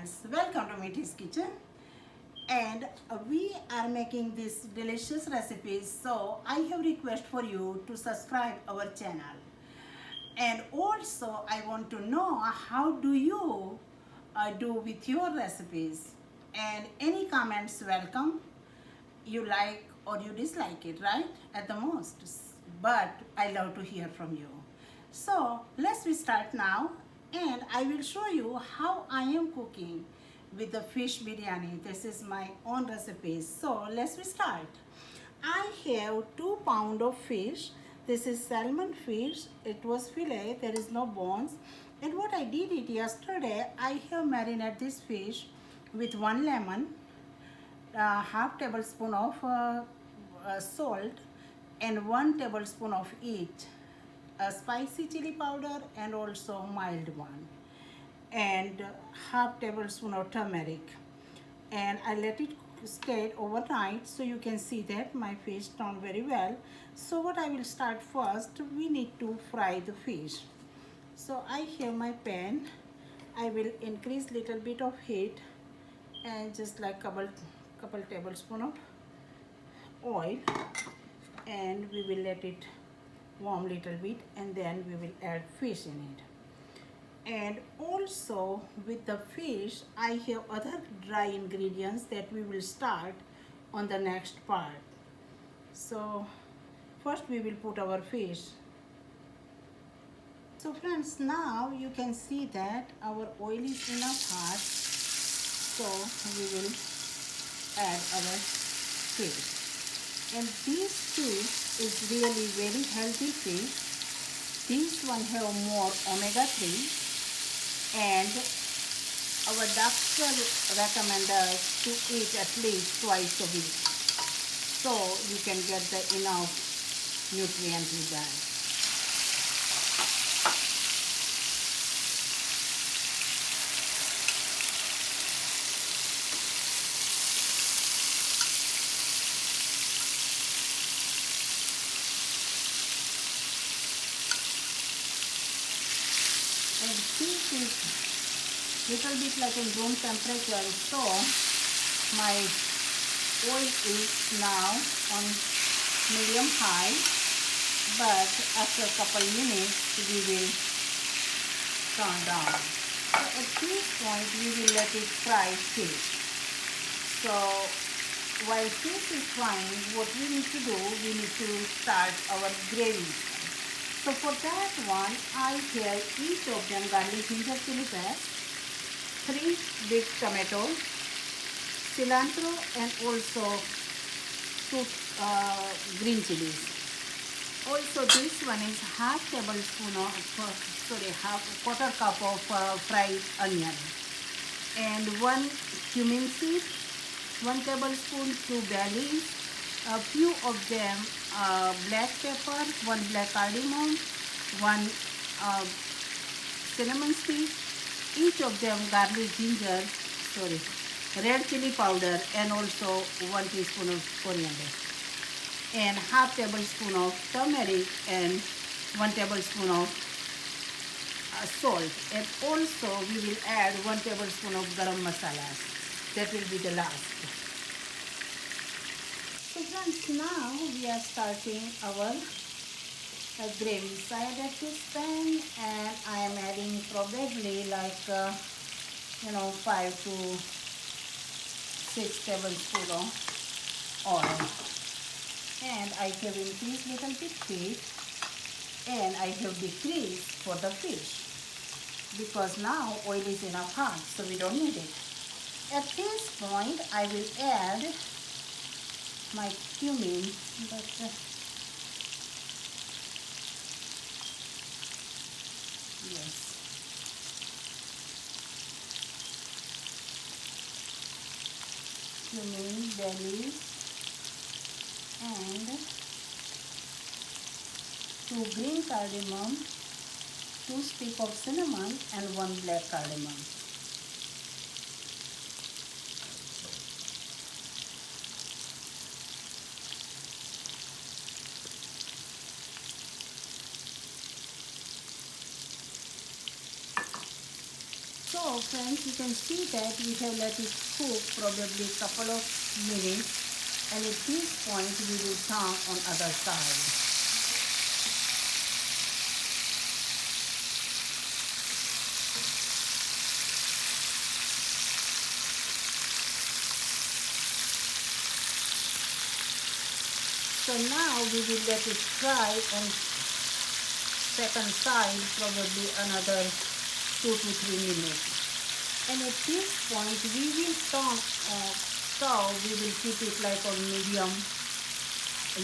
friends, welcome to Mithi's kitchen, and we are making this delicious recipes. So I have request for you to subscribe our channel, and also I want to know how do you do with your recipes, and any comments welcome. You like or you dislike it, right? At the most, but I love to hear from you. So let's we start now, and I will show you how I am cooking with the fish biryani. This is my own recipe. So let's we start. I have 2 pounds of fish. This is salmon fish. It was fillet. There is no bones. And what I did it yesterday, I have marinated this fish with 1 lemon, half tablespoon of salt, and 1 tablespoon of each spicy chili powder and also mild one, and half tablespoon of turmeric, and I let it stay overnight. So you can see that my fish turned very well. So what I will start first, we need to fry the fish. So I have my pan. I will increase little bit of heat and just like couple tablespoon of oil, and we will let it warm little bit, and then we will add fish in it. And also with the fish I have other dry ingredients that we will start on the next part. So first we will put our fish. So friends, now you can see that our oil is enough hot, so we will add our fish. And this fish is really very healthy fish. This one have more omega-3, and our doctor recommend us to eat at least twice a week, so you can get the enough nutrient with that. And this is little bit like in room temperature, so my oil is now on medium high, but after a couple minutes we will turn down. So at this point we will let it fry fish. So while fish is frying, what we need to do, we need to start our gravy. So for that one, I have each of them garlic, ginger, chili paste, 3 big tomatoes, cilantro, and also 2 green chilies. Also this one is half tablespoon of, half quarter cup of fried onion, and 1 cumin seed, 1 tablespoon 2 bay leaves, a few of them black pepper, 1 black cardamom, 1 cinnamon stick, each of them garlic, ginger, red chili powder, and also 1 teaspoon of coriander, and half tablespoon of turmeric, and 1 tablespoon of salt. And also we will add 1 tablespoon of garam masala. That will be the last. So friends, now we are starting our gravy. So I added this pan, and I am adding probably like 5 to 6 tablespoons of oil, and I have increased little bit heat, and I have decreased for the fish because now oil is enough hot, so we don't need it. At this point I will add my cumin, but yes, cumin, bay leaves, and 2 green cardamom, 2 sticks of cinnamon, and 1 black cardamom. So friends, you can see that we have let it cook probably a couple of minutes, and at this point we will turn on other side. So now we will let it fry on second side probably another 2 to 3 minutes. And at this point we will turn stove, we will keep it like on medium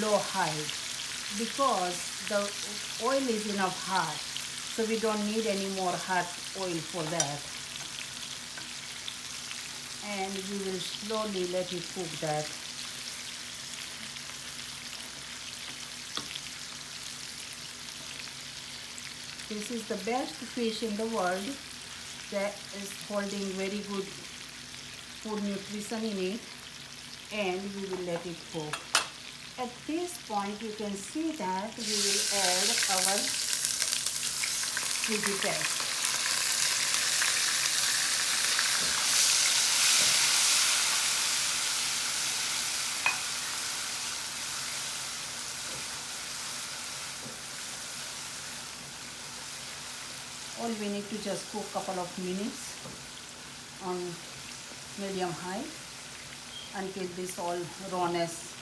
low high, because the oil is enough hot, so we don't need any more hot oil for that. And we will slowly let it cook that. This is the best fish in the world that is holding very good food nutrition in it, and we will let it cook. At this point you can see that we will add our chili paste. All we need to just cook couple of minutes on medium high until this all rawness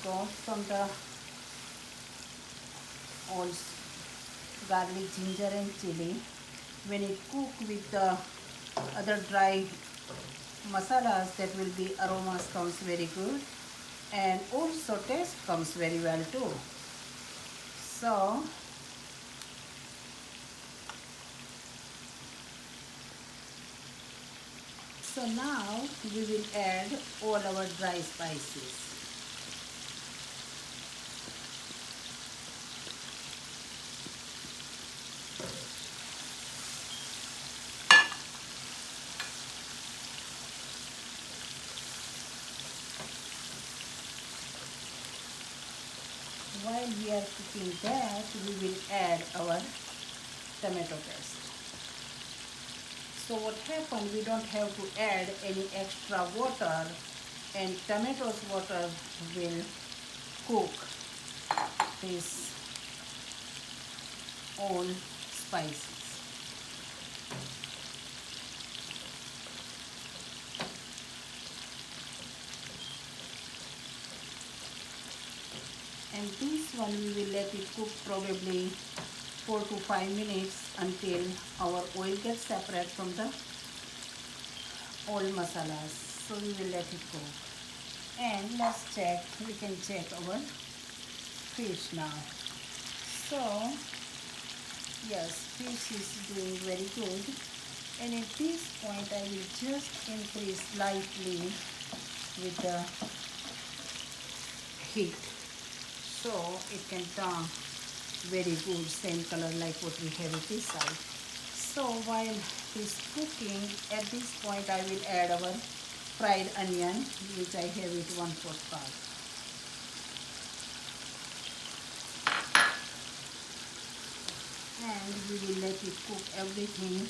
goes from the all garlic, ginger and chili. When it cook with the other dry masalas, that will be aromas comes very good, and also taste comes very well too. So now we will add all our dry spices. While we are cooking that, we will add our tomato paste. So what happened, we don't have to add any extra water, and tomatoes water will cook this all spices. And this one we will let it cook probably 4 to 5 minutes until our oil gets separate from the oil masalas. So we will let it cook. And let's check, we can check our fish now. So yes, fish is doing very good. And at this point I will just increase slightly with the heat, so it can turn very good, same color like what we have at this side. So while this cooking, at this point I will add our fried onion, which I have it 1/4 cup. And we will let it cook everything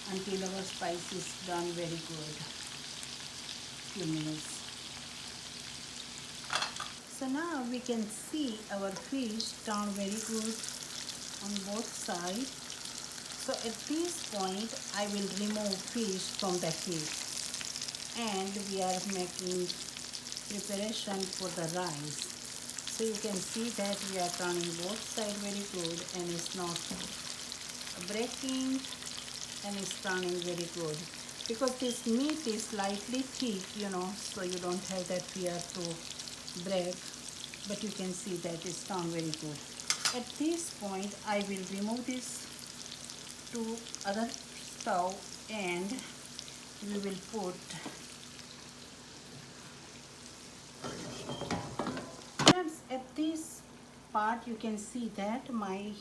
until our spice is done very good. Few minutes. So now we can see our fish turn very good on both sides. So at this point I will remove fish from the heat, and we are making preparation for the rice. So you can see that we are turning both sides very good, and it's not breaking, and it's turning very good, because this meat is slightly thick, so you don't have that fear to break, but you can see that it's done very good. At this point I will remove this to other stove, and we will put at this part. You can see that my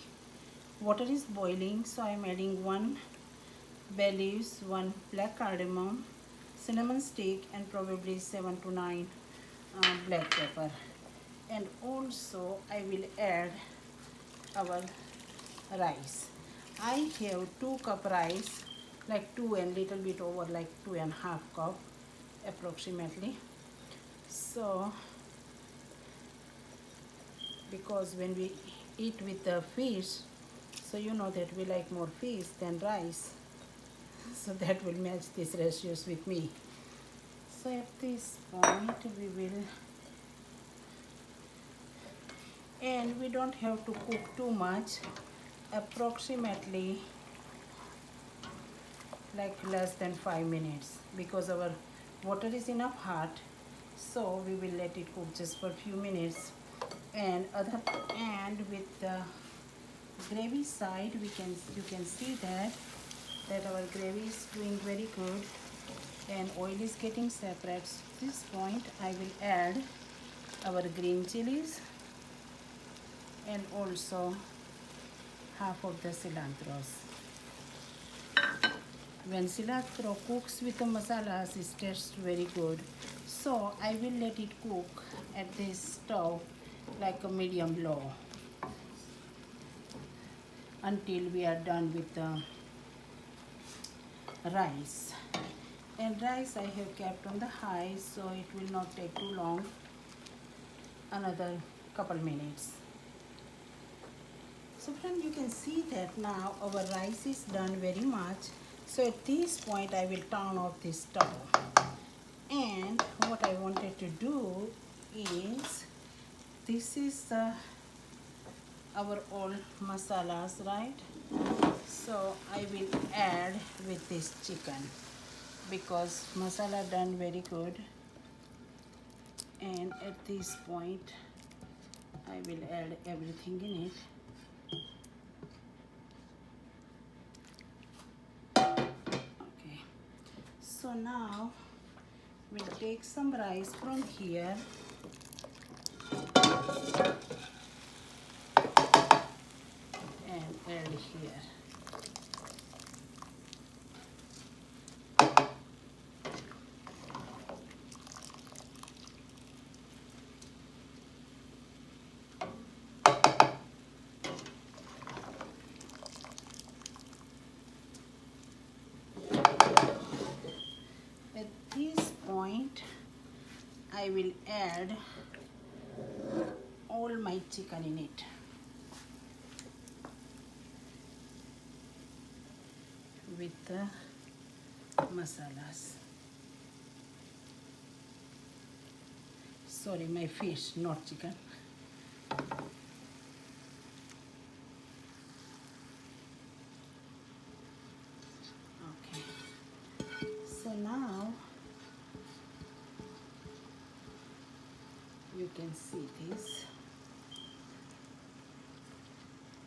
water is boiling, so I am adding 1 bay leaves, 1 black cardamom, cinnamon stick, and probably 7 to 9 black pepper. And also I will add our rice. I have 2 cup rice, like 2 and little bit over, like 2.5 cup approximately. So because when we eat with the fish, so you know that we like more fish than rice, so that will match these ratios with me. So at this point we will, and we don't have to cook too much, approximately like less than 5 minutes, because our water is enough hot, so we will let it cook just for a few minutes. And with the gravy side, you can see that our gravy is doing very good and oil is getting separate. So at this point I will add our green chilies and also half of the cilantros. When cilantro cooks with the masalas, it tastes very good. So I will let it cook at this stove like a medium low until we are done with the rice. And rice I have kept on the high, so it will not take too long, another couple minutes. So friends, you can see that now our rice is done very much. So at this point I will turn off this stove. And what I wanted to do is, this is our all masalas, right? So I will add with this chicken, because masala done very good. And at this point I will add everything in it. Okay, so now we'll take some rice from here and add here. At this point I will add all my chicken in it. With the masalas. Sorry, my fish, not chicken. Okay. So now you can see this.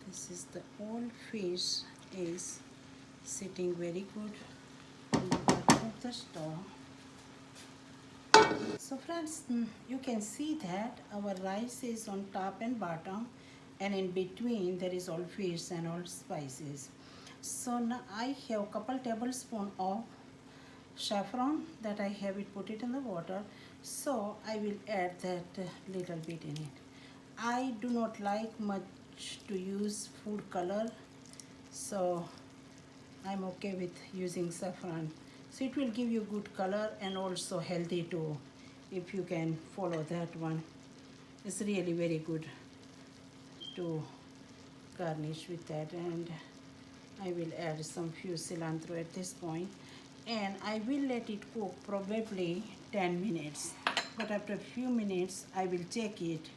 This is the whole fish is sitting very good on the bottom of the stove. So friends, you can see that our rice is on top and bottom, and in between there is all fish and all spices. So now I have couple tablespoons of saffron that I have it put it in the water. So I will add that little bit in it. I do not like much to use food color, so I'm okay with using saffron. So it will give you good color and also healthy too, if you can follow that one. It's really very good to garnish with that. And I will add some few cilantro at this point, and I will let it cook probably 10 minutes. But after a few minutes I will check it,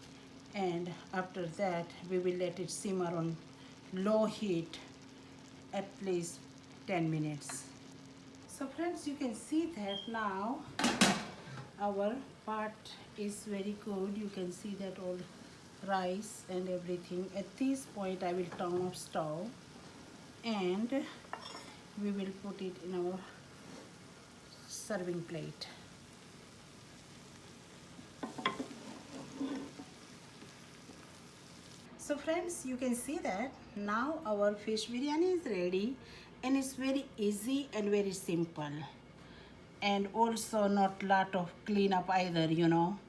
and after that we will let it simmer on low heat at least 10 minutes. So friends, you can see that now our part is very good. You can see that all rice and everything. At this point I will turn off stove and we will put it in our serving plate. So friends, you can see that now our fish biryani is ready, and it's very easy and very simple, and also not lot of cleanup either, you know.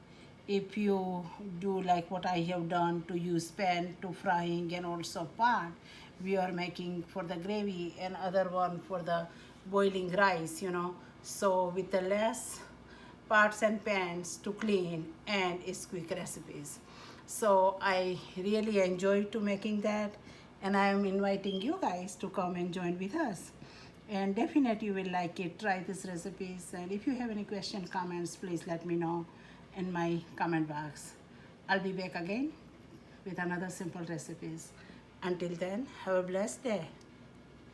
If you do like what I have done, to use pan to frying and also pot we are making for the gravy, and other one for the boiling rice, so with the less pots and pans to clean, and it's quick recipes. So I really enjoy to making that, and I am inviting you guys to come and join with us, and definitely you will like it. Try these recipes, and if you have any question, comments, please let me know in my comment box. I'll be back again with another simple recipes. Until then, have a blessed day.